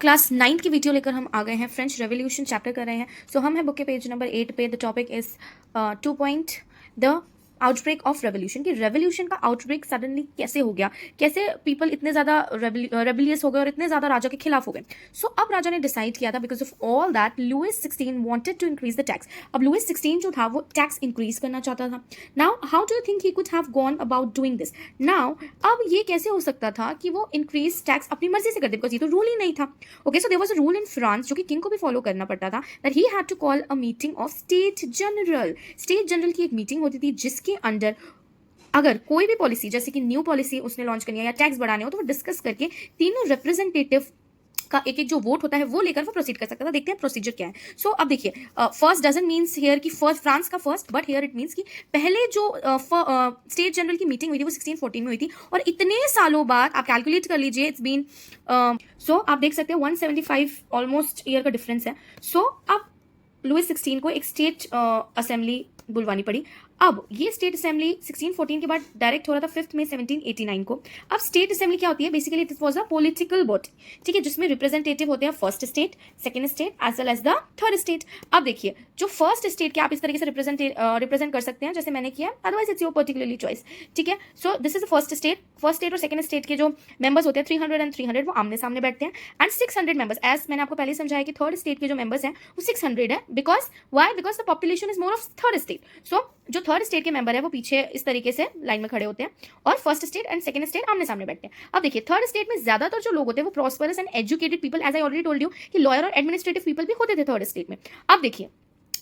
Class 9 की video लेकर हम आ गए हैं। फ्रेंच रेवोल्यूशन चैप्टर कर रहे हैं। सो हम हैं बुक के पेज नंबर 8 पे। The topic is 2 point the outbreak of revolution. कि रेवोल्यूशन का आउटब्रेक सडनली कैसे हो गया, कैसे पीपल इतने ज़्यादा रेबलियस हो गए और इतने ज़्यादा राजा के खिलाफ हो गए। सो अब राजा ने डिसाइड किया था, because of all that Louis 16 wanted to increase the tax. अब लुइस 16 जो था वो टैक्स इंक्रीज करना चाहता था। Now how do you think he could have gone about doing this? Now अब ये कैसे हो सकता था कि वो इंक्रीज टैक्स अपनी मर्जी से कर दे, बिकॉज ये तो रूल ही नहीं था। Okay, so there was a rule in France जो कि किंग को भी फॉलो करना पड़ता था, that he had to call a meeting of state general. State general की एक मीटिंग होती थी जिसके अंडर अगर कोई भी पॉलिसी, जैसे कि न्यू पॉलिसी उसने लॉन्च करनी है या टैक्स बढ़ाने हो, तो वो डिस्कस करके तीनों रिप्रेजेंटेटिव का एक एक जो वोट होता है वो लेकर वो प्रोसीड कर सकता था। देखते हैं प्रोसीजर क्या है। सो अब देखिए, फर्स्ट डजंट मीन्स हियर कि फर्स्ट फ्रांस का first, but here it means कि पहले जो स्टेट जनरल की मीटिंग हुई थी वो 1614 में हुई थी, और इतने सालों बाद आप कैलकुलेट कर लीजिए, इट्स बीन सो आप देख सकते हैं 175 ऑलमोस्ट ईयर का डिफरेंस है। सो अब लुइस 16 को एक स्टेट असेंबली बुलवानी पड़ी। अब ये स्टेट असेंबली 1614 के बाद डायरेक्ट हो रहा था 5 मई 1789 को। अब स्टेट असेंबली क्या होती है? Basically it was a political body, ठीक है, जिसमें रिप्रेजेंटेटिव होते हैं first state, second state as well as the third state. अब देखिए, जो फर्स्ट स्टेट के आप इस तरीके से रिप्रेजेंट कर सकते हैं जैसे मैंने किया, otherwise it's your particularly choice, ठीक है। So this is the first state और सेकंड स्टेट के जो मेंबर्स होते हैं 300 एंड 300 वो आमने सामने बैठते हैं, एंड 600 मेंबर्स, एज मैंने आपको पहले समझाया कि थर्ड स्टेट के जो मेंबर्स हैं वो 600 है। Because why? Because the population is more of third state. So जो थर्ड स्टेट के मेंबर है वो पीछे इस तरीके से लाइन में खड़े होते हैं, और first state and second state आमने सामने बैठते हैं। अब देखिए, थर्ड स्टेट में ज्यादातर जो लोग होते हैं वो prosperous and educated people, as I already told you कि लॉयर और एडमिनिस्ट्रेटिव पीपल भी होते थे थर्ड स्टेट में। अब देखिए,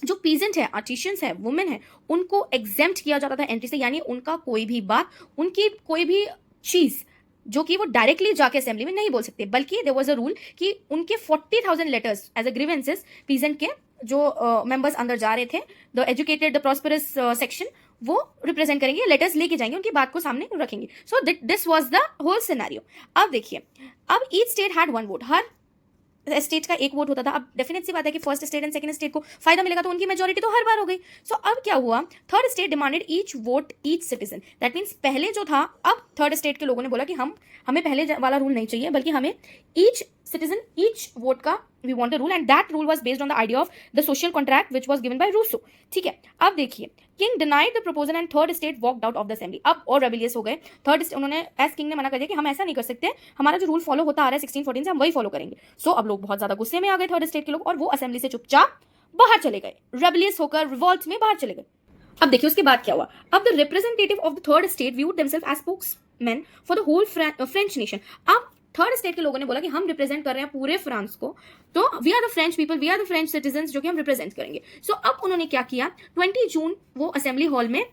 जो पीजेंट है, आर्टिशियंस है, वुमेन है, उनको एग्जेम्प्ट किया जाता था एंट्री से, यानी उनका कोई भी बात, उनकी कोई भी चीज जो कि वो डायरेक्टली जाके असेंबली में नहीं बोल सकते, बल्कि देयर वाज अ रूल कि उनके 40,000 letters as a grievances peasant के जो मेंबर्स अंदर जा रहे थे, the educated the prosperous section, वो रिप्रेजेंट करेंगे, लेटर्स लेके जाएंगे, उनकी बात को सामने रखेंगे। So this was the whole scenario. अब देखिए, अब each state had one vote, हर स्टेट का एक वोट होता था। अब डेफिनेट सी बात है कि first state and second state को फायदा मिलेगा, तो उनकी मेजोरिटी तो हर बार हो गई। सो अब क्या हुआ? Third state demanded each vote each citizen. That means पहले जो था, अब थर्ड स्टेट के लोगों ने बोला कि हमें पहले वाला रूल नहीं चाहिए, बल्कि हमें ईच citizen each वोट का we want a rule, and that rule was based on the idea of the social contract which was given by Rousseau, ठीक है। अब देखिए, king denied the proposal and third state walked out of the assembly। अब और rebellious हो गए third state, उन्होंने as king ने मना कर दिया कि हम ऐसा नहीं कर सकते, हमारा जो रूल फॉलो होता आ रहा है 1614 से, हम वही फॉलो करेंगे। सो अब लोग बहुत ज्यादा गुस्से में आ गए थर्ड स्टेट के लोग, और वो असेंबली से चुपचाप बाहर चले गए, रेबेलियस होकर रिवॉल्ट में बाहर चले गए। अब देखिए उसके बाद क्या हुआ। अब the representative of the third state viewed themselves as spokesman for the whole French nation. अब थर्ड स्टेट के लोगों ने बोला कि हम रिप्रेजेंट कर रहे हैं पूरे फ्रांस को, तो we are the French people, we are the French citizen जो कि हम रिप्रेजेंट करेंगे। सो अब उन्होंने क्या किया, 20 जून वो असेंबली हॉल में,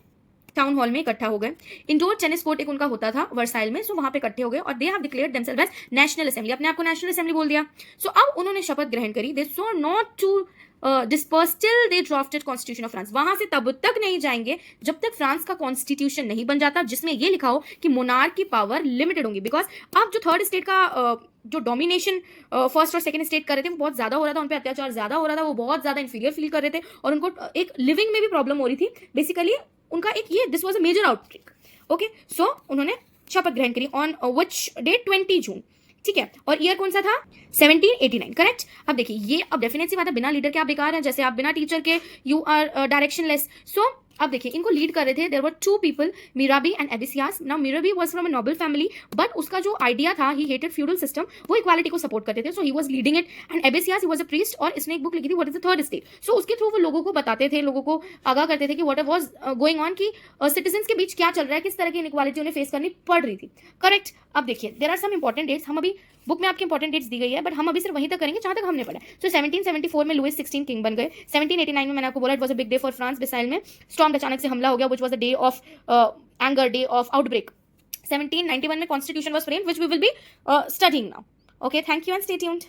टाउन हॉल में इकट्ठा हो गए। इंडोर टेनिस कोर्ट एक उनका होता था वर्साइल में, सो वहां पे इकट्ठे हो गए, और they have declared themselves as national assembly, अपने आप को नेशनल असेंबली बोल दिया। सो अब उन्होंने शपथ ग्रहण करी, they swore not to disperse till they drafted constitution of France. वहां से तब तक नहीं जाएंगे जब तक फ्रांस का कॉन्स्टिट्यूशन नहीं बन जाता जिसमें ये लिखा हो कि मोनार्क की पावर लिमिटेड होंगी। बिकॉज अब जो थर्ड स्टेट का जो डोमिनेशन फर्स्ट और सेकंड स्टेट कर रहे थे वो बहुत ज्यादा हो रहा था, उन पर अत्याचार ज्यादा हो रहा था, वो बहुत ज्यादा इंफीरियर फील कर रहे थे, और उनको एक लिविंग में भी प्रॉब्लम हो रही थी। बेसिकली उनका एक ये this was a major outbreak. Okay, so उन्होंने शपथ ग्रहण करी ऑन विच डेट 20 जून, ठीक है। और ईयर कौन सा था? 1789, करेक्ट। अब देखिए, ये अब डेफिनेट सी बात है, बिना लीडर के आप बेकार हैं, जैसे आप बिना टीचर के यू आर डायरेक्शनलेस। सो अब देखिए, इनको लीड कर रहे थे, there were 2 people, Mirabeau and Sieyes. Now Mirabeau was from a noble family, but उसका जो आइडिया था, ही हेटेड फ्यूडल सिस्टम, वो इक्वालिटी को सपोर्ट करते थे, so he was leading it. And Sieyes, he was a priest, और इसने एक बुक लिखी थी what is the third state. So उसके थ्रू वो लोगों को बताते थे, लोगों को आगाह करते थे कि व्हाट वाज गोइंग ऑन, कि सिटीजन्स के बीच क्या चल रहा है, किस तरह की इनइक्वालिटी उन्हें फेस करनी पड़ रही थी, करेक्ट। अब देखिए, there are some important dates, हम अभी बुक में आपके इंपॉर्टेंट डेट्स दी गई है, बट हम अभी सिर्फ वहीं तक करेंगे जहां तक हमने पढ़ा। सो 1774 में लुइस 16 किंग बन गए। 1789 में मैंने आपको बोला it was a big day for France, बिसाइल में स्टॉर्म अचानक से हमला हो गया, which was the day of anger, day of outbreak. 1791 में constitution was framed, which we will be studying now. Okay, thank you and stay tuned.